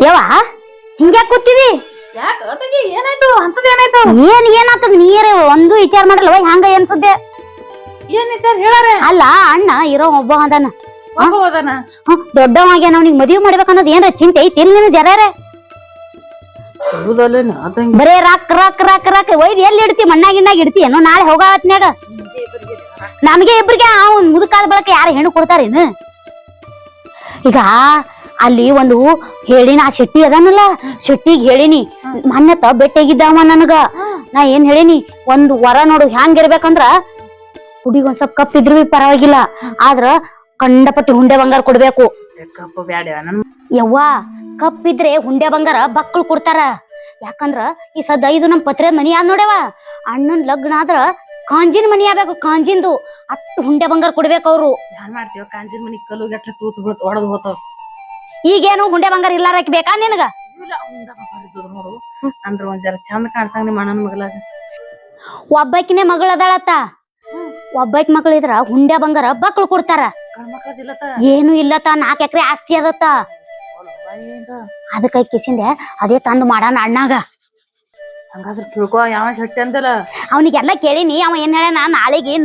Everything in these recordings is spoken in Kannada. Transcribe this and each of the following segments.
ಯವ್ವ ಹಿಂಗ್ಯಾಕ್ ಕೂತಿದಿ? ಯಾಕ ತಂಗಿ ಏನಾಯ್ತು? ಅಂತದ ಏನಾಯ್ತು? ಏನಾತದ ನೀರೇ ಒಂದು ವಿಚಾರ ಮಾಡಲ್ವ? ಹಂಗ ಏನ್ ಸುದ್ದಿ? ಏನ್ ವಿಚಾರ ಹೇಳಾರೆ? ಅಲ್ಲ ಅಣ್ಣ ಇರೋ ಒಬ್ಬ ಅದನ ಹೋದನ ದೊಡ್ಡವಾಗ್ಯಾನ, ಅವ್ನಿಗೆ ಮದ್ವಿ ಮಾಡ್ಬೇಕನ್ನೋದ್ ಏನ್ರ ಚಿಂತೆ ಐತಿ ನಿನ್ನ ಜರಾರೆ? ಹೌದಲ್ಲೇನ ತಂಗಿ? ಬರೇ ರಾಕ್ ರಾಕ್ ರಾಕ್ ರಾಕ್ ಒಯ್ದು ಎಲ್ಲಿ ಇಡ್ತಿ? ಮಣ್ಣಾಗಿಣ್ಣಾಗ ಇಡ್ತಿ ಏನೋ? ನಾಳೆ ಹೋಗಾವತ್ನ್ಯಾಗ ನಮ್ಗೆ ಇಬ್ರಿಗೆ ಅವ್ನ್ ಮುದುಕಾದ ಬಳಕ ಯಾರು ಹೆಣ್ಣು ಕೊಡ್ತಾರೇನು? ಈಗ ಅಲ್ಲಿ ಒಂದು ಹೇಳಿನ ಆ ಶೆಟ್ಟಿ ಅದನಲ್ಲ, ಶೆಟ್ಟಿಗೆ ಹೇಳಿನಿ ಮೊನ್ನೆತ ಬೆಟ್ಟಿಗಿದ್ದವ ನನಗ. ನಾ ಏನ್ ಹೇಳಿನಿ, ಒಂದು ವರ ನೋಡು ಹ್ಯಾಂಗಿರ್ಬೇಕಂದ್ರ ಹುಡುಗ ಒಂದ್ ಸ್ವಲ್ಪ ಕಪ್ಪಿದ್ರು ಪರವಾಗಿಲ್ಲ, ಆದ್ರ ಕಂಡಪಟ್ಟಿ ಹುಂಡೆ ಬಂಗಾರ ಕೊಡ್ಬೇಕು. ಕಪ್ಪು ಬ್ಯಾಡ ಯವ್ವ, ಕಪ್ಪಿದ್ರೆ ಹುಂಡೆ ಬಂಗಾರ ಬಕ್ಕಳು ಕೊಡ್ತಾರ. ಯಾಕಂದ್ರ ಈ ಸದ್ದ ಇದು ನಮ್ ಪತ್ರೆ ಮನಿ ಆದ್ ನೋಡ್ಯವ, ಅಣ್ಣನ್ ಲಗ್ನ ಆದ್ರ ಕಾಂಜಿನ ಮನಿ ಆಗ್ಬೇಕು, ಕಾಂಜಿಂದು ಅಷ್ಟು ಹುಂಡೆ ಬಂಗಾರ ಕೊಡ್ಬೇಕು ಅವ್ರು. ಏನ್ ಮಾಡ್ತೀವ? ಕಾಂಜಿನ ಮನಿ ಕಲ್ಲು ಗಟ್ಲೆ ತೂತ್ ಬಿಡ್ತ ಒಡದ್ ಹೋತಾವ. ಈಗೇನು ಹುಂಡೆ ಬಂಗಾರ ಇಲ್ಲಾರಕ್ ಬೇಕಾ ನಿನಗ? ನೋಡು ಅಂದ್ರ ಒಂದ್ ಜರ ಚಂದ ಕಾಣ್ಸಂಗ ನಿಮ್ಮ ಅಣ್ಣನ ಮಗಳಾಗ. ಒಬ್ಬಾಕಿನೇ ಮಗಳ ಅದಾಳತ್ತ. ಒಬ್ಬಾಕಿ ಮಗಳಿದ್ರ ಹುಂಡೆ ಬಂಗಾರ ಬಕ್ಕಳು ಕೊಡ್ತಾರ. ಏನು ಇಲ್ಲತ್ತ, 4 ಎಕರೆ ಆಸ್ತಿ ಅದತ್ತ. ಅದಕ್ಕೈ ಕಿಸಿಂದೆ ಅದೇ ತಂದು ಮಾಡಾನ ಅಣ್ಣಾಗ. ಹಂಗಾದ್ರ ತಿಳ್ಕೊ, ಯಾವ ಶೆಟ್ಟಿ ಅಂತಲ್ಲ ಅವನಿಗೆಲ್ಲ ಕೇಳಿನಿ. ಅವ ಏನ್ ಹೇಳ, ನಾಳೆಗೆ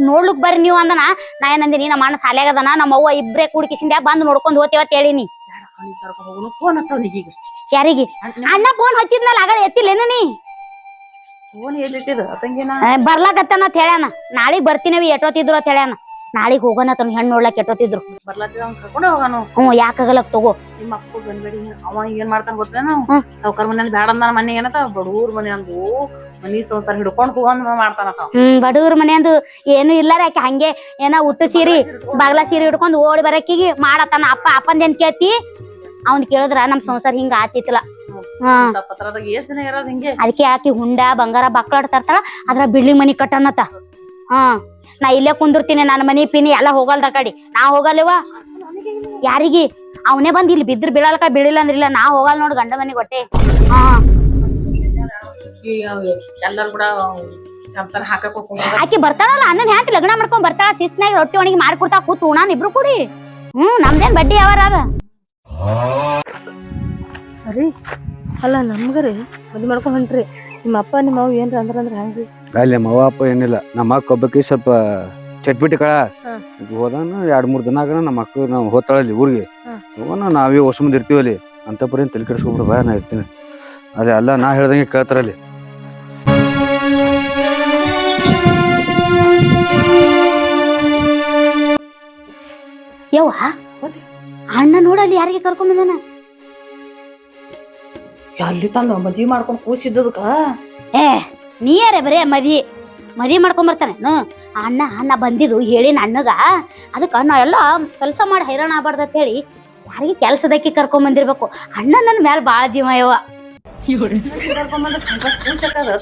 ನೋಡ್ಲಿಕ್ ಬರ್ರಿ ನೀವು ಅಂದನ. ನಾ ಏನಂದಿನಿ, ನಮ್ಮ ಅಣ್ಣ ಸಾಲ್ಯಾಗದನ, ನಮ್ಮ ಅವ್ವ ಇಬ್ರೇ ಕೂಡಿ ಕಿಸಿಂದೆ ಬಂದು ನೋಡ್ಕೊಂಡ್ ಹೋಗ್ತೇವತ್ ಹೇಳಿನಿ. ಫೋನ್ ಹಚ್ಚವನಿಗೆ. ಯಾರಿಗೆ? ಅಣ್ಣ ಫೋನ್ ಹಚ್ಚಿದ್ನಲ್ಲ, ಆಗ ಎತ್ತಿಲ್ಲೇನ ನೀ? ಫೋನ್ ಎಲ್ಲಿಟ್ಟಿದ ತಂಗಿನ? ಬರ್ಲಾಕತ್ತನತ್ ಹೇಳ್ಯಾನ. ನಾಳಿಗ್ ಬರ್ತೀನವಿ ಎಟ್ಟೋತಿದ್ರು ಅಂತ ಹೇಳ್ಯಾನ. ನಾಳಿಗ್ ಹೋಗೋಣ ತನ್ನ ಹೆಣ್ಣು ನೋಡ್ಲಕ್ ಎಟ್ಟೋತಿದ್ರು. ಬರ್ಲಾತಿದ ಅವ್ನ್ ಕರ್ಕೊಂಡ ಹೋಗಾನು. ಯಾಕಾಗಲಕ್ ತಗೋ. ನಿಮ್ಮ ಅಪ್ಪ ಬಂದ್ಬೇಡಿ. ಅವ ಏನ್ ಮಾಡ್ತಾನ ಗೊತ್ತೇನು? ಸಾವ್ಕಾರ ಮನೆಯಲ್ಲಿ ಬ್ಯಾಡ ಅಂದಾನ. ಮನೆ ಏನತ್ತ ಬಡೂರ್ ಮನೆ ಅಂದು ಮನಿ ಸಂಸಾರ ಹಿಡ್ಕೊಂಡ್ ತಗೊಂಡ್ ಮಾಡ್ತಾನತ. ಬಡವ್ರ ಮನೆ ಅಂದು ಏನು ಇಲ್ಲಾರ, ಆಕೆ ಹಂಗೆ ಏನ ಉಟ್ಟ ಸೀರಿ ಬಾಗ್ಲಾ ಸೀರೆ ಹಿಡ್ಕೊಂಡ್ ಓಡಿ ಬರಕಿಗಿ ಮಾಡತಾನ. ಅಪ್ಪಂದೇನ್ ಕೇಳ್ತಿ? ಅವ್ನ್ ಕೇಳಿದ್ರ ನಮ್ ಸಂಸಾರ ಹಿಂಗ ಆತಿತ್ತಲ್ಲ. ಅದಕ್ಕೆ ಆಕಿ ಹುಂಡ ಬಂಗಾರ ಬಕ್ಕಳಾಡ್ ತರ್ತಾಳ, ಅದ್ರ ಬಿಲ್ಡಿಂಗ್ ಮನಿ ಕಟ್ಟನತ್ತ. ನಾ ಇಲ್ಲೇ ಕುಂದಿರ್ತೀನಿ, ನನ್ನ ಮನಿ ಪಿನಿ ಎಲ್ಲ ಹೋಗಲ್ದ ಕಡಿ. ನಾ ಹೋಗಲ್ವ ಯಾರಿಗಿ? ಅವನೇ ಬಂದ್ ಇಲ್ಲಿ ಬಿದ್ರ ಬೀಳಲ್ಕ, ಬೀಳಿಲ್ಲ ಅಂದ್ರಿಲ್ಲ. ನಾ ಹೋಗಲ್ ನೋಡ್ ಗಂಡ ಮನಿ ಗೊಟ್ಟೆ. ಎಲ್ಲಾರು ಕೂಡ ಹಾಕಕ್ ಆಕಿ ಬರ್ತಾಳಲ್ಲ, ಅಣ್ಣನ್ ಹ್ಯಾಂತಿ ಲಗ್ನ ಮಾಡ್ಕೊಂಡ್ ಬರ್ತಾಳ. ಶಿಸ್ನಾಗ ರೊಟ್ಟಿ ಒಣಗಿ ಮಾಡ್ಕೊಡ್ತಾ ಕೂತು ಉಣಾನ್ ಇಬ್ರು ಕೂಡಿ. ನಮ್ದೇನ್ ಬಡ್ಡಿ ಯಾವಾರ ಅದ? ಅರಿ ಅಲ್ಲ, ನಮ್ಗರಿ ಮದ್ವಿ ಮಾಡ್ಕೊಂಡ್ ಹೊಂಟ್ರಿ. ನಿಮ್ಮ ಅಪ್ಪ ನಿಮ್ಮ ಅವ್ವ ಏನ್ರ ಅಂದ್ರ ಹೆಂಗ್ರಿ? ಅಲ್ಲಿ ನಮ್ಮ ಅವ್ವ ಅಪ್ಪ ಏನಿಲ್ಲ. ನಮ್ಮ ಅಕ್ಕ ಒಬ್ಬಾಕಿ ಸ್ವಲ್ಪ ಚಟ್ಬಿಟ್ಟಿ ಕಳ ಹೋದಾನ 2-3 ದಿನ ಆಗನ ನಮ್ಮ ಅಕ್ಕ ನಾವು ಹೋಗ್ತಾಳಲ್ಲಿ ಊರಿಗೆ. ಹೋಗೋಣ, ನಾವೇ ಹೊಸ ಮುಂದೆ ಇರ್ತೀವಲ್ಲಿ ಅಂತ ಪರಿ ತಲೆ ಕೆಡಿಸ್ಕೊಬಿಡ್ರ ಬಾ, ನಾ ಇರ್ತೀನಿ. ಅದೇ ಅಲ್ಲ, ನಾ ಹೇಳ್ದಂಗೆ ಕೇಳ್ತಾರಲ್ಲಿ. ಯವ್ವ, ಅಣ್ಣ ನೋಡಲ್ಲಿ ಯಾರಿಗೆ ಕರ್ಕೊಂಡ್ ಬಂದಾನ? ಅಲ್ಲಿ ತಂದ ಮದ್ವಿ ಮಾಡ್ಕೊಂಡ್ ಕೂಸಿದ್ದದಕ್ಕ. ನೀಯಾರೆ ಬರೇ ಮದ್ವಿ ಮಾಡ್ಕೊಂಡ್ ಬರ್ತಾನೇನು? ಅಣ್ಣ ಬಂದಿದ್ದು ಹೇಳಿ ಅಣ್ಣಗ. ಅದಕ್ಕ ನಾ ಎಲ್ಲ ಕೆಲಸ ಮಾಡಿ ಹೈರಾಣ ಆಗ್ಬಾರ್ದ ಅಂತ ಹೇಳಿ ಯಾರಿಗೆ ಕೆಲ್ಸದಕ್ಕೆ ಕರ್ಕೊಂಡ್ ಬಂದಿರ್ಬೇಕು. ಅಣ್ಣ ನನ್ ಮ್ಯಾಲ ಬಾಳ ಜೀವ ಯವ್ವ.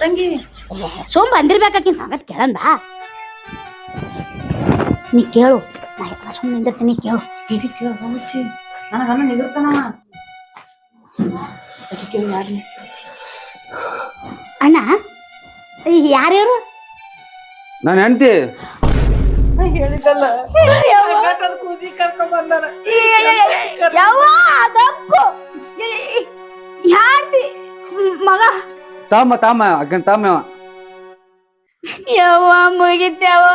ತಂಗಿ ಸೋಮ್ ಬಂದಿರ್ಬೇಕಾಕಿನ್ ಸಂಗತ್ ಕೇಳನ್ ಬಾ. ನೀ ಕೇಳು, ನಾ ಎಲ್ಲ ಸುಮ್ಮನೆ ನಿಂದಿರ್ತೀನಿ, ಕೇಳು. ಕೇಳಿ ನನಗನ್ನ ನಿಗಿರ್ತಾನವ. ಅಣ್ಣ ಯಾರ್ಯಾರು? ನಾನು ಹೆಂಡ್ತಿ. ಹೇಳಿದಲ್ಲ ಕೂಸಿ ಕರ್ಕೊಂಡ್ ಬಂದಾರ. ಮಗ ತಾಮ ಅಕ್ಕನ್ ತಾಮ. ಯವ್ವ ಮುಗಿತ್ಯಾವ.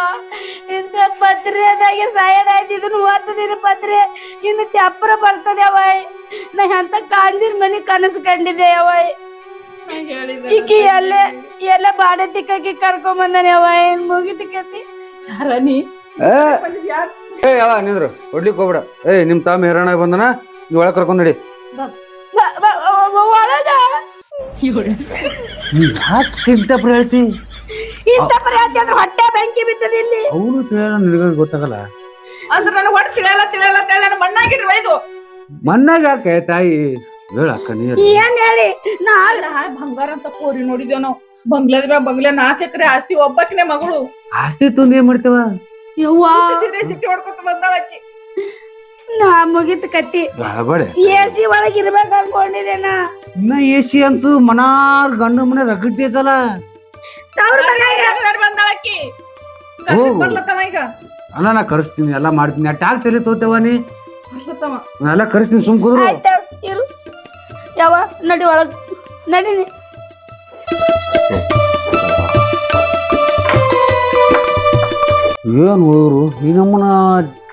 ಇಂತ ಪತ್ರೆದಾಗೆ ಸಾಯದಾಯ್ತಿದ್ರು ಓದ್ತದಿನ ಪತ್ರೆ ಇನ್ನು ಚಪ್ರ ಬರ್ತದ್ಯಾವ. ನಾ ಅಂತ ಕಾಂಜಿನ ಮನಿ ಕನಸು ಕಂಡಿದ್ದೆ ಯವ್ವ. ಈಕಿ ಎಲ್ಲ ಬಾಡೆ ತಿಕ್ಕಿ ಕರ್ಕೊಂಡ್ ಬಂದಾನೆ ಯವ್ವ. ಏನ್ ಮುಗಿತು ಕತಿ? ಯಾರನಿ? ಯಾವ ನಿಂದ್ರು ಹೊಡ್ಲಿಕ್ ಹೋಗ್ಬಿಡ. ನಿಮ್ ತಾಮ ಹೇರಾಣ ಬಂದನ, ನೀವ್ ಒಳಗ್ ಕರ್ಕೊಂಡ್ ನಡಿ. ಒಳಗ ಯಾಕೆ ಹೇಳ್ತಿ? ಹೊಟ್ಟೆ ಬೆಂಕಿ ಬಿದ್ದದ ಇಲ್ಲಿ. ಅವನು ನಿನಗ ಗೊತ್ತಾಗಲ್ಲ ಅಂದ್ರ ನನಗೆ ಹೊಟ್ಟೆ ತಿಳಿಯಲ್ಲ ಮಣ್ಣಾಗಿಡ್ರಿ ಒಯ್ದು. ಮಣ್ಣಾಗ ಯಾಕೆ ತಾಯಿ? ಹೇಳಕ್ಕ ನೀರು ಏನ್ ಹೇಳಿ? ಬಂಗಾರ ಅಂತ ಕೋರಿ ನೋಡಿದೇವ್ ನಾವು. ಬಂಗ್ಲೆ 4 ಎಕರೆ ಆಸ್ತಿ, ಒಬ್ಬಾಕಿನೇ ಮಗಳು. ಆಸ್ತಿ ತಂದು ಏನ್ ಮಾಡ್ತೇವ? ಚಿಟ್ಟಿ ಹೊಡ್ಕೊತ ಬಂದಾಳಕಿ. ನಾ ಮುಗಿತ್ ಕತ್ತಿ. ಎಸಿ ಒಳಗ್ ಇರ್ಬೇಕ ಅನ್ಕೊಂಡಿದ್ದೇನ. ಇನ್ನ ಎಸಿ ಅಂತೂ ಮನಾರ್ ಗಂಡು ಮನೆ ರಗಟ್ಟಿ ಐತಲ್ಲ. ಬಂದಾಳಕಿ ಈಗ. ಅಲ್ಲ, ನಾ ಕರೆಸ್ತೀನಿ, ಎಲ್ಲ ಮಾಡ್ತೀನಿ. ಟ್ಯಾಕ್ಸ್ ಎಲ್ಲಿ ತೋತೇವ ನೀ? ಎಲ್ಲ ಕರೆಸ್ತೀನಿ, ಸುಮ್ ಕುದ್ರು. ಯಾವ ನಡಿ ಒಳಗ್ ನಡೀನಿ. ಏನು ಇವರು ಈ ನಮ್ಮನ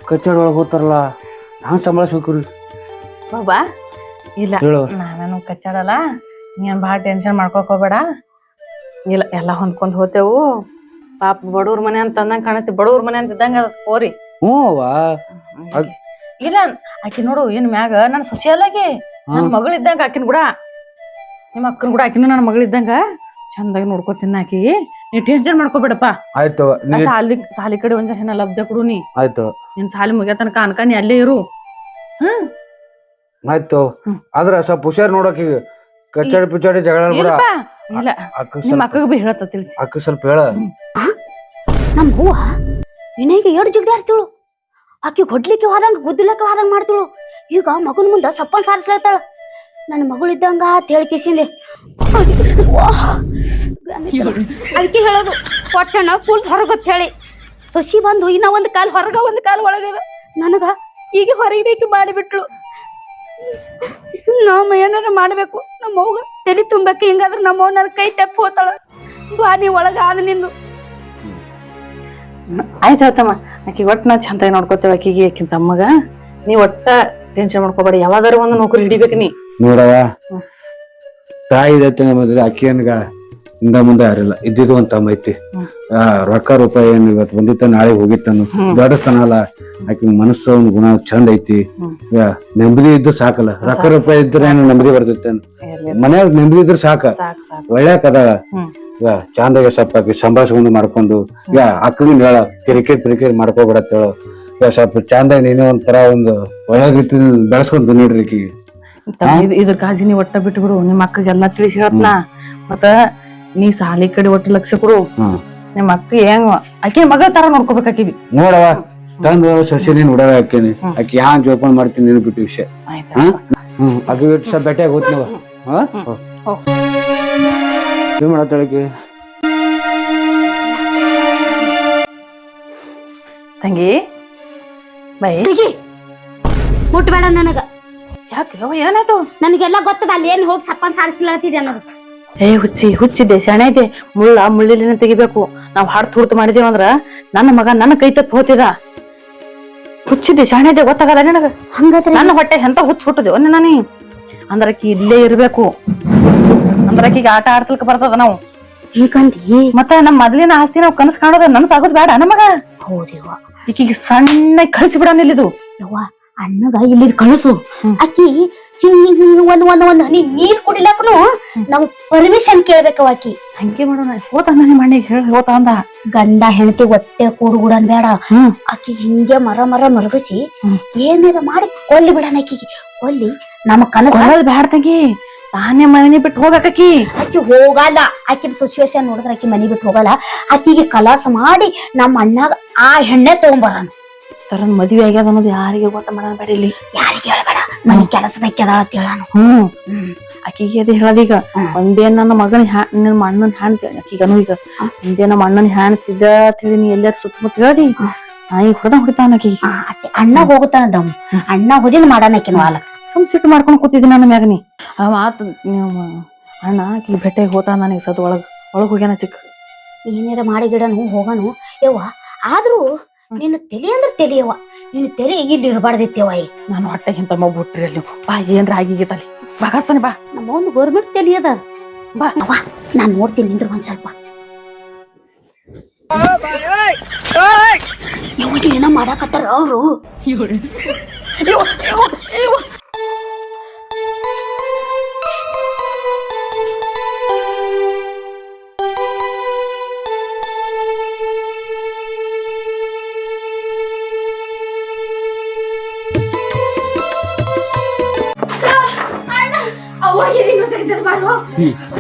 ಕಚೇರಿ ಒಳಗೆ ಹೋಗ್ತಾರಲ್ಲ ನಾನು ಸಂಭಾಳಿಸ್ಬೇಕು ರೀ. ಬಾಬಾ ಇಲ್ಲ ಹೇಳು. ನಾವೇನು ಕಚ್ಚಾಡಲ್ಲ, ನೀನ್ ಭಾಳ ಟೆನ್ಷನ್ ಮಾಡ್ಕೊಕ್ ಹೋಗ್ಬೇಡ. ಇಲ್ಲ ಎಲ್ಲಾ ಹೊಂದ್ಕೊಂಡ್ ಹೋತೇವು. ಪಾಪ ಬಡವ್ರ ಮನೆ ಅಂತ ಅಂದಂಗ ಕಾಣತಿ, ಬಡವ್ರ ಮನೆ ಅಂತ ಇದ್ದಂಗ ಅದ ಹೋರಿ. ಹ್ಞೂ ಅವ್ವ. ಇಲ್ಲ ಆಕಿ ನೋಡು ಏನ್ ಮ್ಯಾಗ ನನ್ ಸೊಸಿಯಲ್ಲಾಗಿ ನನ್ ಮಗಳು ಇದ್ದಂಗ ಆಕಿನ್ ಕೂಡ, ನಿಮ್ಮ ಅಕ್ಕನ್ ಕೂಡ ಆಕಿನ ನನ್ನ ಮಗಳು ಇದ್ದಂಗ ಚಂದಾಗಿ ನೋಡ್ಕೊತೀನಿ. ಆಕಿ ನೀ ಟೆನ್ಷನ್ ಮಾಡ್ಕೋಬೇಡಪ್ಪ. ಆಯ್ತು ಸಾಲಿ ಕಡೆ ಒಂದ್ಸಲ ಏನ ಲಬ್ಧ ಕೊಡು ನೀ. ಆಯ್ತು ನಿನ್ ಸಾಲಿ ಮುಗಿಯ ತನಕ ಅನ್ಕ ನೀ ಅಲ್ಲೇ ಇರು. ಆಯ್ತು ಆದ್ರ ಸ್ವಲ್ಪ ಹುಷಾರ್ ನೋಡಕ್ ಈಗ ಕಚ್ಚಾಡಿ ಪಿಚ್ಚಾಡಿ ಜಗಳ ಕೂಡ. ಇಲ್ಲ ನಿಮ್ಮ ಅಕ್ಕಗ ಬಿ ಹೇಳತ್ತ ತಿಳಿಸಿ. ಅಕ್ಕ ಸ್ವಲ್ಪ ಹೇಳ. ನಮ್ ಹೂವ ವಿನಯ್ಗೆ ಎರಡು ಜಿಗ್ದೆ ಆಡ್ತಿಳು. ಆಕಿ ಹೊಡ್ಲಿಕ್ಕೆ ಹೋದಂಗ ಗುದ್ದಲಕ್ಕೆ ಹೋದಂಗ ಮಾಡ್ತಿಳು. ಈಗ ಮಗನ ಮುಂದ ಸಪ್ಪನ್ ಸಾರಿಸ್ಲತ್ತಾಳ. ನನ್ನ ಮಗಳಿದ್ದಂಗ ಅಂತ ಹೇಳಿಕಿಸಿಂದೆ ಅದಕ್ಕೆ ಹೇಳೋದು ಹೊಟ್ಟೆನ ಫುಲ್ ಹೊರಗತ್ ಹೇಳಿ. ಸೊಸಿ ಬಂದು ಇನ್ನ ಒಂದ್ ಕಾಲ್ ಹೊರಗ ಒಂದ್ ಕಾಲ್ ಒಳಗದ. ನನಗ ಈಗ ಹೊರಗೆ ಮಾಡಿಬಿಟ್ಲು. ನಮ್ಮ ಏನಾರ ಮಾಡ್ಬೇಕು. ನಮ್ಮ ಅವ್ಗ ತಲೆ ತುಂಬಕ್ಕೆ ಹಿಂಗಾದ್ರೆ ನಮ್ಮ ನನ್ನ ಕೈ ತೆಪ್ಪ ಹೋತಾಳ. ಬಾನಿ ಒಳಗ ಆದ ನಿಂದು. ಆಯ್ತಾಯ್ತಮ್ಮ, ಆಕಿ ಒಟ್ಟು ನಾ ಚಂದಾಗಿ ನೋಡ್ಕೋತೇವ. ಆಕಿಗೆ ಆಕಿನ ತಮ್ಮಗ ನೀ ಒಟ್ಟ ಟೆನ್ಷನ್ ಮಾಡ್ಕೋಬೇಡ. ಯಾವಾಗಾರ ಒಂದು ನೌಕರಿ ಹಿಡಿಬೇಕು ನೀ. ನೋಡವ ತಾಯಿ ಐತೆ ನಮ್ಮದ್ರೆ ಅಕ್ಕಿಯನ್ಗ ಹಿಂದ ಮುಂದೆ ಯಾರಿಲ್ಲ. ಇದ್ದಿದ್ದು ಒಂದ್ ತಮ್ಮ ಐತಿ. ರೊಕ್ಕ ರೂಪಾಯಿ ಏನ್ ಇವತ್ತು ಬಂದಿತ್ತ ನಾಳೆ ಹೋಗಿತ್ತಾನು ದೊಡ್ಡಸ್ತಾನ ಅಲ್ಲ. ಆಕಿ ಮನಸ್ಸು ಒಂದ್ ಗುಣ ಚಂದ ಐತಿ. ನೆಮ್ಮದಿ ಇದ್ದು ಸಾಕಲ್ಲ. ರೊಕ್ಕ ರೂಪಾಯಿ ಇದ್ರೆ ಏನು ನೆಮ್ಮದಿ ಬರ್ತೈತೆ. ಮನ್ಯಾಗ ನೆಮ್ಮದಿ ಇದ್ರೆ ಸಾಕ. ಒಳ್ಳೆ ಕದ ಚಂದಾಗ ಸ್ವಲ್ಪ ಆಕಿ ಸಂಭಾಷಣೆ ಮಾಡ್ಕೊಂಡು ಅಕ್ಕಗಿನ ಹೇಳ ಕಿರಿಕಿರಿ ಮಾಡ್ಕೋಬೇಡತ್ತ ಹೇಳು. ಸ್ವಲ್ಪ ಚಂದಾಗಿ ನೀನೇ ಒಂಥರ ಒಂದು ಒಳ್ಳೆ ರೀತಿ ಬೆಳೆಸ್ಕೊಂಡು ನೀಡ್ರಿ ಆಕಿಗೆ. ಇದ್ರ ಕಾಳಜಿ ನೀ ಒಟ್ಟ ಬಿಟ್ಟು ಬಿಡು. ನಿಮ್ಮ ಅಕ್ಕಗೆಲ್ಲಾ ತಿಳಿಸಿ ಹೇಳ್ತನ. ಮತ್ತ ನೀ ಸಾಲಿ ಕಡೆ ಒಟ್ಟು ಲಕ್ಷ ಕೊಡು. ನಿಮ್ಮ ಅಕ್ಕ ಹೆಂಗ ಆಕಿ ಮಗಳ ತರ ನೋಡ್ಕೋಬೇಕು. ಆಕಿವಿ ನೋಡವ ತಂದು ಸಸಿ ನೀನ್ ಉಡವ ಹಾಕೇನಿ. ಆಕಿ ಯಾನ್ ಜೋಪಾನ ಮಾಡ್ತೀನಿ ನೀನು ಬಿಟ್ಟು ವಿಷಯ. ಆಕಿ ಬಿಟ್ಟು ಸ್ವಲ್ಪ ಬೆಟ್ಟಿಯಾಗಿ ಹೋಗ್ತೀನವ. ಏನ್ ಮಾಡತ್ತಳಕಿ ತಂಗಿ? ಬೈ ಮುಟ್ಬೇಡ ನನಗ. ಯಾಕೆ ಏನಾಯ್ತು? ನನಗೆಲ್ಲ ಗೊತ್ತದ ಅಲ್ಲಿ ಏನ್ ಹೋಗಿ ಸಪ್ಪನ್ ಸಾರಿಸ್ಲತ್ತಿದೆ ಅನ್ನೋದು. ಹುಚ್ಚಿದ್ದೆ ಶಾಣೆ ಐತೆ. ಮುಳ್ಳಿನ ತೆಗಿಬೇಕು. ನಾವ್ ಹಾಡ್ ತುರ್ತು ಮಾಡಿದೇವಂದ್ರ ನನ್ನ ಮಗ ನನ್ನ ಕೈ ತಪ್ಪಿ ಹೋತಿದ. ಹುಚ್ಚಿದ್ದೆ ಶಾಣೆ ಐತೆ ಗೊತ್ತಾಗಲ್ಲ ನಿನಗ. ಹಂಗಾದ್ರೆ ನನ್ನ ಹೊಟ್ಟೆ ಎಂತ ಹುಚ್ಚ ಹುಟ್ಟದೇವ ನಾನಿ. ಅಂದ್ರಕಿ ಇಲ್ಲೇ ಇರ್ಬೇಕು. ಅಂದ್ರಕಿಗೆ ಆಟ ಆಡ್ಸಲ್ಕ ಬರ್ತದ. ನಾವು ಹೀಗಂದಿ ಮತ್ತ ನಮ್ ಮೊದ್ಲಿನ ಆಸ್ತಿ ನಾವ್ ಕನಸ್ ಕಾಣೋದ ನನ್ಸ್ ಆಗೋದ್ ಬೇಡ ನಮಗ. ಹೌದೇವ. ಈಕಿಗೆ ಸಣ್ಣ ಕಳಿಸಿ ಬಿಡ ನಿಲ್ಲಿದು. ಯವ್ವ ಅಣ್ಣಗ ಇಲ್ಲಿ ಕಳಿಸು. ಅಕ್ಕಿ ಒಂದ್ ಹನಿ ನೀರ್ ಕುಡಿಲಕ್ಕನು ನಾವು ಪರ್ಮಿಷನ್ ಕೇಳ್ಬೇಕವ. ಆಕಿ ಹಂಗೆ ಮಾಡೋಣ. ಹೋತ ನನ್ನ ಮನೆಗೆ ಹೇಳಿ ಹೋತ ಅಂದ. ಗಂಡ ಹೆಂಡತಿ ಹೊಟ್ಟೆ ಕೂಡುಗುಡನ್ ಬೇಡ. ಆಕಿ ಹಿಂಗೆ ಮರ ಮರಗಿಸಿ ಏನಾರ ಮಾಡಿ ಕೊಲ್ಲಿ ಬಿಡಣ. ಆಕಿಗೆ ಕೊಲ್ಲಿ ನಮ್ಮ ಕನಸು ಬ್ಯಾಡ ತಂಗಿ. ತಾನೇ ಮನೆ ಬಿಟ್ಟು ಹೋಗಕಿ. ಆಕಿ ಹೋಗಲ್ಲ. ಆಕಿನ ಸಿಚುವೇಶನ್ ನೋಡಿದ್ರೆ ಆಕಿ ಮನೆ ಬಿಟ್ಟು ಹೋಗಲ್ಲ. ಆಕಿಗೆ ಕಲಾಸ ಮಾಡಿ ನಮ್ಮ ಅಣ್ಣಾಗ ಆ ಹೆಣ್ಣೆ ತಗೊಂಬರಾನ. ತರನ್ ಮದ್ವೆ ಆಗ್ಯದ ಅನ್ನೋದು ಯಾರಿಗೆ ಗೊತ್ತ ಮಾಡೋಣ ಬೇಡ. ಇಲ್ಲಿ ಯಾರಿಗೆ ಹೇಳ್ಬೇಡ. ಮನೆ ಕೆಲಸದಕ್ಕೆದಾಳ ಅಂತ ಹೇಳಾನು. ಆಕಿಗೆ ಅದೇ ಹೇಳದೀಗ. ಒಂದೇ ನನ್ನ ಮಗನ ನಿನ್ನ ಅಣ್ಣನ ಹ್ಯಾಣ್ತಿ ಆಕಿಗನು. ಈಗ ಒಂದೇ ನಮ್ಮ ಅಣ್ಣನ ಹ್ಯಾಣ್ತಿದ್ದ ಹೇಳಿ ನೀ ಎಲ್ಲಾರು ಸುತ್ತಮುತ್ತ ಹೇಳಿ ಈಗ ಹೊಡಿತಾನ ಆಕಿ. ಅಣ್ಣ ಹೋಗುತ್ತಾನ ದಮ್. ಅಣ್ಣ ಹೋದಿನ ಮಾಡಾನ ಆಕಿನ ವಾಲ. ಸುಮ್ ಸಿಟ್ಟು ಮಾಡ್ಕೊಂಡು ಕೂತಿದ್ದಿ ನನ್ನ ಮ್ಯಾಗನಿ. ಆತ ನೀವು ಅಣ್ಣ ಆಕಿ ಭೇಟಿಯಾಗಿ ಹೋತ. ನನಗೆ ಸದ್ ಒಳಗ್ ಹೋಗ್ಯಾನ ಚಿಕ್ಕ. ಏನಾರ ಮಾಡಿ ಗಿಡನು ಹೋಗನು ಯವ್ವ. ಆದ್ರೂ ನಿನ್ನ ತಲೆ ಅಂದ್ರೆ ತಲೆಯವ. ನಿನ್ನ ತಲೆ ಇಲ್ಲಿ ಇರಬಾರ್ದಿತ್ತೇವ. ನಾನು ಹೊಟ್ಟೆಗೆ ಇಂತ ಮಗು ಬಿಟ್ರಿ ಅಲ್ಲಿ ಬಾ. ಏನ್ರ ಆಗಿಗೇತಲ್ಲಿ ಬಾಗಾಸನೆ ಬಾ. ನಮ್ಮ ಒಂದು ಗೌರ್ಮೆಂಟ್ ತಲೆ ಅದ ಬಾ. ಅವ್ವ ನಾನ್ ನೋಡ್ತೀನಿ ನಿಂದ್ರ ಒಂದ್ ಸ್ವಲ್ಪ. ಯಾವಾಗ ಏನೋ ಮಾಡಾಕತ್ತಾರ ಅವ್ರು.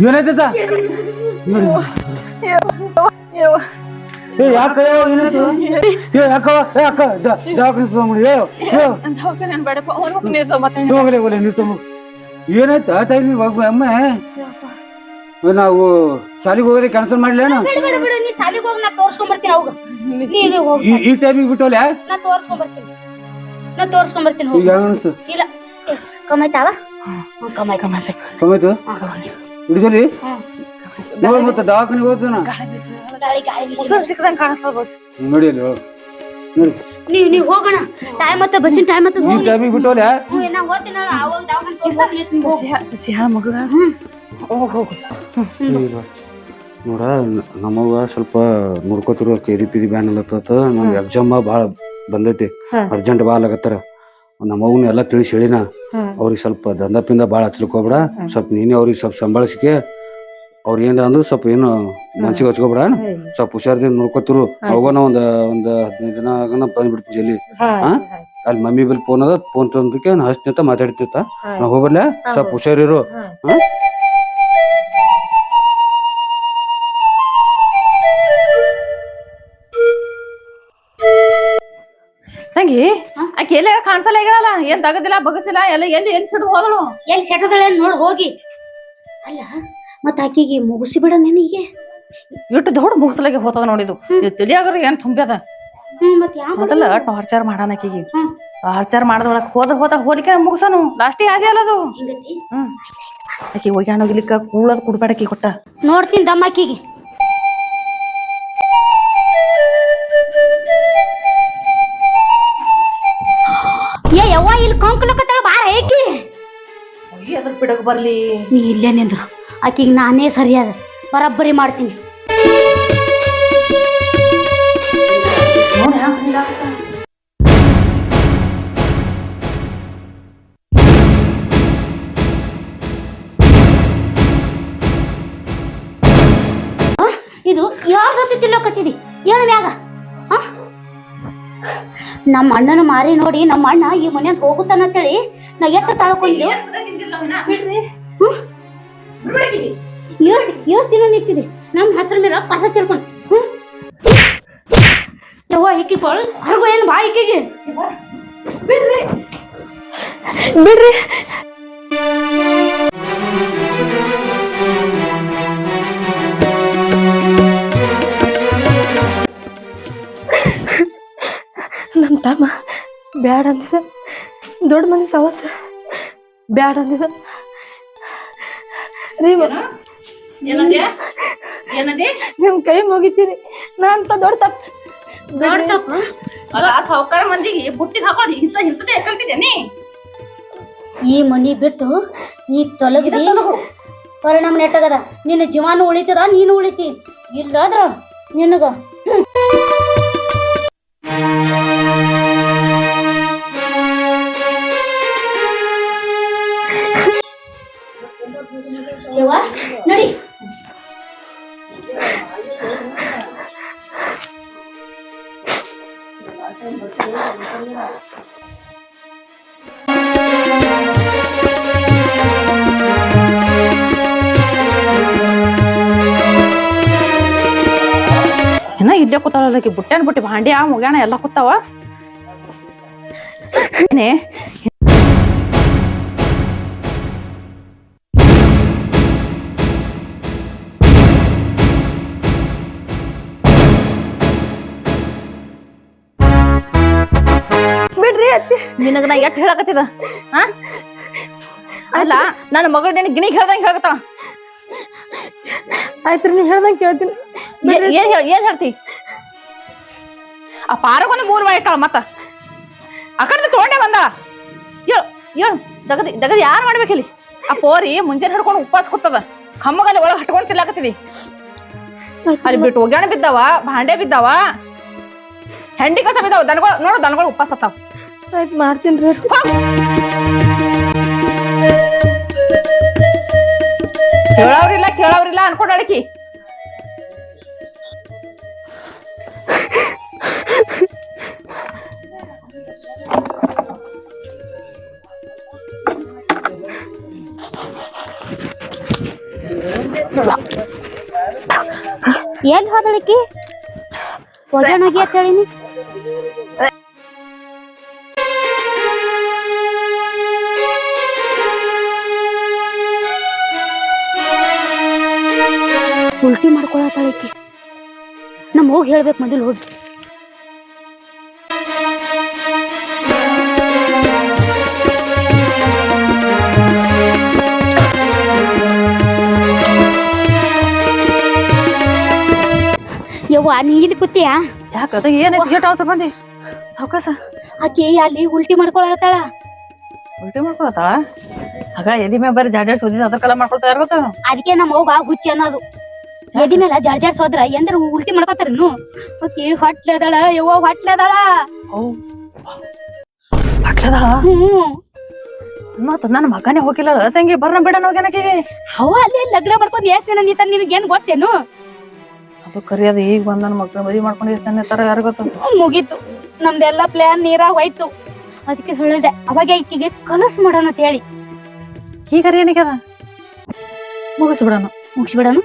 ಏನಾಯ್ತ? ಏನಾಯ್ತ ಅಮ್ಮ? ನಾವು ಶಾಲಿಗೆ ಹೋಗೋದೇ ಕ್ಯಾನ್ಸಲ್ ಮಾಡ್ಲೇನ? ಈ ಟೈಮಿಗೆ ಬಿಟ್ಟೋಲ್ಲ. ನಾ ತೋರ್ಸ್ಕೊಂಡ್ ಬರ್ತೀನಿ. ಇಲ್ಲ ಕಮ್ಮಾಯ್ತಾವ ಕಮಾಯ್ತು ಕಮ್ಮಾಯ್ತು ಹಿಡಿದ್ರಿ ನೋಡಿ ಮತ್ತೆ ದವಾಖಾನಿಗೆ ಹೋಗ್ತಾನ ಸಿಕ್ಕದಂಗ ಕಾಣಿಸ್ತದ ಬಸ್ ನೋಡಿ ಅಲ್ಲಿ ಒಳಗೆ ನೋಡಿ ನೀವ್ ಹೋಗೋಣ ಟೈಮ್ ಮತ್ತೆ ಬಸ್ಸಿನ ಟೈಮ್ ಮತ್ತೆ ಈ ಟೈಮಿಗೆ ಬಿಟ್ಟೋಲೆ ನಾ ಹೋಗ್ತೀನಲ್ಲ ಅವಾಗ ದವಾಖಾನೆ ಸಿಹಾ ಮಗ ಹೋಗು ನೋಡ ನಮ್ಮವ್ವ ಸ್ವಲ್ಪ ನೋಡ್ಕೋತಿರೋ ಕೆರಿ ಪಿರಿ ಬ್ಯಾನ್ ಅಲ್ಲತ್ತ ನಮ್ಗೆ ಎಕ್ಸಾಮ್ ಭಾಳ ಬಂದೈತಿ ಅರ್ಜೆಂಟ್ ಭಾಳ ಆಗತ್ತಾರ ನಮ್ಮವ್ನ ಎಲ್ಲ ತಿಳಿಸಿ ಹೇಳಿನ ಅವ್ರಿಗೆ ಸ್ವಲ್ಪ ದಂಧಪಿಂದ ಭಾಳ ಹಚ್ಲಿಕ್ಕೋಗ್ಬೇಡ ಸ್ವಲ್ಪ ನೀನೇ ಅವ್ರಿಗೆ ಸ್ವಲ್ಪ ಸಂಭಾಳಿಸಿಕೆ ಅವ್ರ ಏನ ಅಂದ್ರೆ ಸ್ವಲ್ಪ ಏನು ಮನ್ಸಿಗೆ ಹಚ್ಕೋಬೇಡ ಸ್ವಲ್ಪ ಹುಷಾರದಿಂದ ನೋಡ್ಕೋತಿರು ಅವಾಗನ ಒಂದ್ 15 ದಿನ ಆಗನ ಬಂದ್ಬಿಡ್ತೀನಿ ಜಲ್ಲಿ ಅಲ್ಲಿ ಮಮ್ಮಿ ಬಲ್ಲಿ ಫೋನ್ ಅದ ಫೋನ್ ತಂದಕ್ಕೆ ಹಚ್ತಿ ಅಂತ ಮಾತಾಡ್ತಿತ್ತ ನಾ ಹೋಗ್ಬರ್ಲ ಸ್ವಲ್ಪ ಹುಷಾರಿರು ತಂಗಿ ಆಕೆ ಎಲ್ಲ ಕಾಣಿಸಲ್ಲ ಈಗಲ್ಲ ಏನ್ ತಗದಿಲ್ಲ ಬಗಸಿಲ್ಲ ಎಲ್ಲ ಎಲ್ಲಿ ಸಿಡಿದು ಹೋದಳು ಎಲ್ಲಿ ಸೆಟದಳೆ ನೋಡಿ ಹೋಗಿ ಅಲ್ಲ ಮತ್ತ ಆಕಿಗೆ ಮುಗಿಸಿ ಬಿಡ ನನಗೆ ಇಟ್ಟು ದೊಡ್ಡ ಮುಗಿಸಲಾಗಿ ಹೋತದ ನೋಡಿದು ತಿಳಿಯಾಗ್ರಿ ಏನ್ ತುಂಬ್ಯದ ಮತ್ ಯಾವ ಮೊದಲ ಟಾರ್ಚರ್ ಮಾಡಾನ ಆಕಿಗೆ ಟಾರ್ಚರ್ ಮಾಡದೊಳಕ್ ಹೋದ ಹೋಲಿಕೆ ಮುಗಿಸನು ಲಾಸ್ಟಿಗೆ ಆಗೇ ಅಲ್ಲ ಅದು ಹಿಂಗತಿ ಆಕಿ ಹೋಗ್ಯಾಣ ಹೋಗ್ಲಿಕ್ಕ ಕೂಳದ್ ಕುಡ್ಬೇಡ ಆಕಿ ಕೊಟ್ಟ ನೋಡ್ತೀನಿ ದಮ್ಮ ಆಕಿಗೆ ಏ ಯವ್ವ ಇಲ್ಲಿ ಕೊಂಕಲಕತ್ತಳ ಬಾರ ಏಕಿ ಅದ್ರ ಬಿಡಕ್ ಬರ್ಲಿ ನೀ ಇಲ್ಲೇ ನಿಂದ್ರು ಆಕಿಗೆ ನಾನೇ ಸರಿಯಾದ ಬರಬ್ಬರಿ ಮಾಡ್ತೀನಿ ಇದು ಯಾರ ಜೊತೆ ತಿಲ್ಲೋಕತ್ತಿದಿ ಏನು ಮ್ಯಾಗ ನಮ್ಮ ಅಣ್ಣನ ಮಾರಿ ನೋಡಿ ನಮ್ಮ ಅಣ್ಣ ಈ ಮನೆ ಹೋಗುತ್ತಾನ ಅಂತೇಳಿ ನಾ ಎಷ್ಟು ತಾಳ್ಕೊಂಡು ಯೋಸ್ ದಿನ ನಿಂತಿದೆ ನಮ್ಮ ಹೆಸರ ಮೇಲೆ ಕಸ ಚೆಲ್ಕೊಂಡು ಯವ್ವ ಈಕಿ ಹೊರಗು ಏನು ಬಾ ಈಕಿಗೆ ಬಿಡ್ರಿ ಬಿಡ್ರಿ ನಮ್ಮ ತಮ್ಮ ಬ್ಯಾಡ ಅಂದಿದ ದೊಡ್ಡ ಮನೆ ಸವಾಸ ಬ್ಯಾಡ ಅಂದಿದ ರೀ ನಿಮ್ ಕೈ ಮುಗಿತೀನಿ ನಾ ಅಂತ ದೊಡ್ಡ ತಪ್ಪ ಸಾವುಕಾರ ಮಂದಿಗೆ ಬುಟ್ಟಿಗೆ ಹಾಕೋದು ಇಂಥದೇ ಕಲ್ತಿದ್ದೇನೆ ಈ ಮನಿ ಬಿಟ್ಟು ನೀ ತೊಲಗಿದಿ ಪರಿಣಾಮ ನೆಟ್ಟಗದ ನಿನ್ನ ಜೀವಾನು ಉಳಿತದ ನೀನು ಉಳಿತಿ ಇಲ್ಲಾದ್ರ ನಿನಗ ನಡಿ ಇನ್ನ ಇಲ್ಲೇ ಕೂತಾಳಕಿ ಬುಟ್ಟೆನ್ ಬುಟ್ಟಿ ಭಾಂಡಿ ಮುಗ್ಯಾಣ ಎಲ್ಲ ಕೂತಾವ ಬಿಡ್ರಿ ಅತ್ತಿ ನಿನಗ ನಾ ಎಷ್ಟ್ ಹೇಳಕತ್ತಿದ ಅಲ್ಲ ನನ್ನ ಮಗಳು ನಿನ್ ಗಿಣಿಗ್ ಹೇಳ್ದಂಗ ಹೇಳ್ತಾಳ ಆಯ್ತ್ರಿ ನೀವ್ ಹೇಳ್ದಂಗ ಕೇಳ್ತೀನಿ ಏನ್ ಹೇಳ್ತಿ ಆ ಪಾರಗೊಂದು 3 ಬಾಯಿ ಇಟ್ಟಾಳ ಮತ್ತ ಆ ಕಡೆ ತಗೊಂಡೆ ಬಂದ ಹೇಳು ದಗದಿ ಯಾರು ಮಾಡ್ಬೇಕಿಲ್ಲಿ ಆ ಪೋರಿ ಮುಂಜಾನೆ ಹಿಡ್ಕೊಂಡು ಉಪವಾಸ ಕೂತದ ಕಮ್ಮಗಲ್ಲಿ ಒಳಗೆ ಹಟ್ಕೊಂಡು ತಿರ್ಲಾಕತ್ತಿದಿ ಅಲ್ಲಿ ಬಿಟ್ಟು ಒಗ್ಯಾಣ ಬಿದ್ದಾವ ಭಾಂಡೆ ಬಿದ್ದಾವ ಹೆಂಡಿ ಕಸ ಬಿದ್ದಾವ ದನಗಳು ನೋಡು ದನಗಳು ಉಪವಾಸ ಹತ್ತಾವ ಆಯ್ತು ಮಾಡ್ತೀನಿ ರೀ ಕೇಳವ್ರಿಲ್ಲ ಅನ್ಕೊಂಡ್ ಅಡಕಿ ಎಲ್ಲಿ ಹೋದಳಕಿ ಒಗ್ಯಾಣೋಗಿ ಅಂತ ಹೇಳಿನಿ ಉಲ್ಟಿ ಮಾಡ್ಕೊಳತಾಳಕಿ ನಮ್ಮ ಹೋಗಿ ಹೇಳ್ಬೇಕು ಮೊದಲು ಹೋಗಿ ಯವ್ವ ನೀ ಇಲ್ಲಿ ಕೂತಿಯಾ ಯಾಕ ಅದ ಏನೈತಿ ಏಟ್ ಅವಸರ ಬಂದಿ ಸಾವ್ಕಾಸ ಆಕಿ ಅಲ್ಲಿ ಉಲ್ಟಿ ಮಾಡ್ಕೊಳತ್ತಾಳ ಉಲ್ಟಿ ಮಾಡ್ಕೊಳತ್ತಾಳ ಆಗ ಎದಿ ಮ್ಯಾಗ ಬರೀ ಜಾಡ್ಯಾಡ್ ಸುದ್ದಿ ಅದ್ರ ಕಲ ಮಾಡ್ಕೊಳ್ತಾ ಇರ್ಬೇಕು ಅದಕ್ಕೆ ನಮ್ಮ ಅವ್ಗ ಹುಚ್ಚಿ ಅನ್ನೋದು ಎದಿ ಮೇಲೆ ಜಡ್ಜಾಡ್ಸ್ ಹೋದ್ರ ಎಂದ್ರ ಉಲ್ಟಿ ಮಾಡ್ಕೊತಾರನು ಆಕಿ ಹೊಟ್ಲೆದಾಳ ಯವ್ವ ಹೊಟ್ಲೆದಾಳ ಅವು ಅಟ್ಲದಾಳ ಹ್ಮ್ ಮತ್ತ ನನ್ನ ಮಗನೇ ಹೋಗಿಲ್ಲ ತಂಗಿ ಬರ್ನ ಬಿಡ ಹೋಗ್ಯಾನಕಿ ಅವ ಅಲ್ಲಿ ಲಗ್ನ ಮಾಡ್ಕೊಂಡ್ ಎಷ್ಟ್ ದಿನ ನಿಂತ ನಿನಗೇನ್ ಗೊತ್ತೇನು ಅದು ಕರಿಯದ ಈಗ ಬಂದ ನನ್ನ ಮಕ್ಳ ಮದ್ವಿ ಮಾಡ್ಕೊಂಡು ಇರ್ತಾನೆ ತರ ಯಾರು ಗೊತ್ತ ಮುಗೀತು ನಮ್ದೆಲ್ಲಾ ಪ್ಲಾನ್ ನೀರಾಗ ಹೋಯ್ತು ಅದಕ್ಕೆ ಹೇಳಿದೆ ಅವಾಗ ಈಕಿಗೆ ಕನಸು ಮಾಡೋಣ ಅಂತ ಹೇಳಿ ಈಗ ಏನಕ್ಕೆ ಅದ ಮುಗಿಸ್ಬಿಡೋಣ ಮುಗಿಸ್ಬಿಡೋಣ